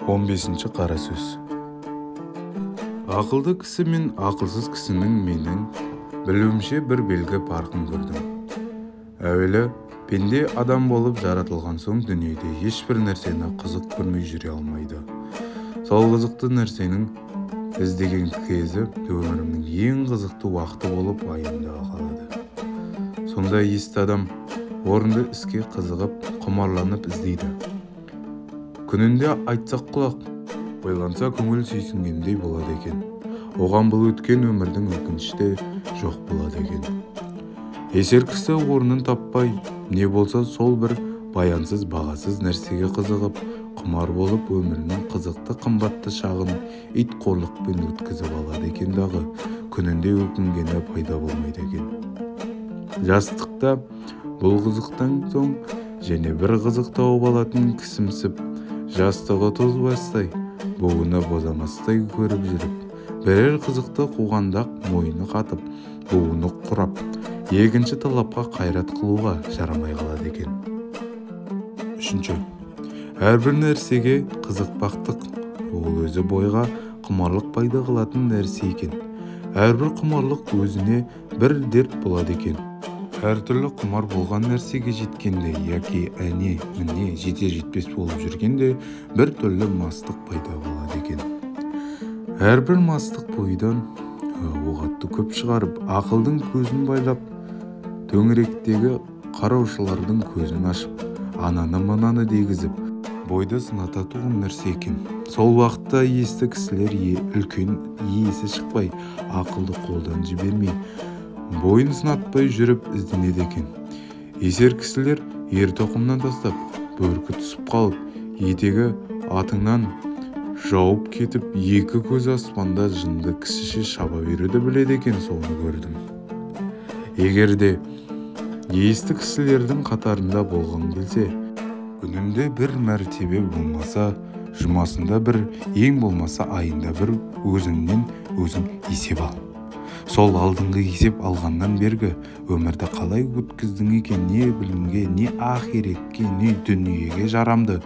15-ші қара сөз. Ақылды кісі мен ақылсыз кісінің менің білуімше бір белгі парқын көрдім. Әуелі пенде адам болып жаратылған соң дүниеде ешбір нәрсені қызық көрмей жүре алмайды. Сол қызықты нәрсенің іздеген кезі өмірімнің ең қызықты уақыты болып айымда қалады. Сонда есті адам орынды іске қызығып, құмарланып іздейді. Күнінде айтсақ құлақ, ойланса көңіл сүйсінгендей болады екен. Оған бұл өткен өмірдің өкініште жоқ болады екен. Есер кісі орнын таппай, не болса сол бір баянсыз бағасыз нәрсеге қызығып, құмар болып өмірінің қызықты қымбатты шағын ит қорлықпен өткізіп алады екен дағы, күнінде өкінгені пайда болмайды екен. Жастықта бұл қызықтан соң және бір қызық тауып алатын кісімсіп, жастығы тозбастай, буыны бозамастай көріп жүріп, бірер қызықты қуғандақ мойны қатып, буыны құрап, екінші талапқа қайрат қылуға жарамай қалады екен. Үшінші, әрбір нәрсеге қызықпақтық, ол өзі бойға құмарлық пайда қылатын нәрсе екен. Әрбір құмарлық өзіне бір дерт болады екен. Әртүрлі құмар болған нәрсеге жеткенде, яки әне, міне, жетер-жетпес болып жүргенде бір түрлі мастық пайда болады екен. Әрбір мастық бойдан оғатты көп шығарып, ақылдың көзін байлап, төңіректегі қараушылардың көзін ашып, ананы-мынаны дегізіп, бойды сынататуын нәрсе екен. Сол уақытта есті кісілер үлкен есі шықпай, ақылды қолдан жібермей, бойын сынатпай жүріп ізденеді екен. Есер кісілер ер-тоқымнан тастап, бөркі түсіп қалып, етегі атыңнан жауып кетіп, екі көз аспанда жынды кісіше шаба беруді біледі екен, соны көрдім. Егерде есті кісілердің қатарында болған келсе, күнінде бір мәртебе болмаса, жұмасында бір, ең болмаса айында бір өзіңнен өзің есеп ал. Сол алдыңғы есеп алғаннан бергі өмірді қалай өткіздің екен, не білімге, не ақиретке, не дүниеге жарамды.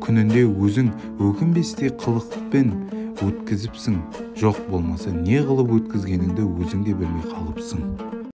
Күнінде өзің өкінбестей қылықпен өткізіпсің, жоқ болмаса не қылып өткізгеніңді өзің де білмей қалыпсың.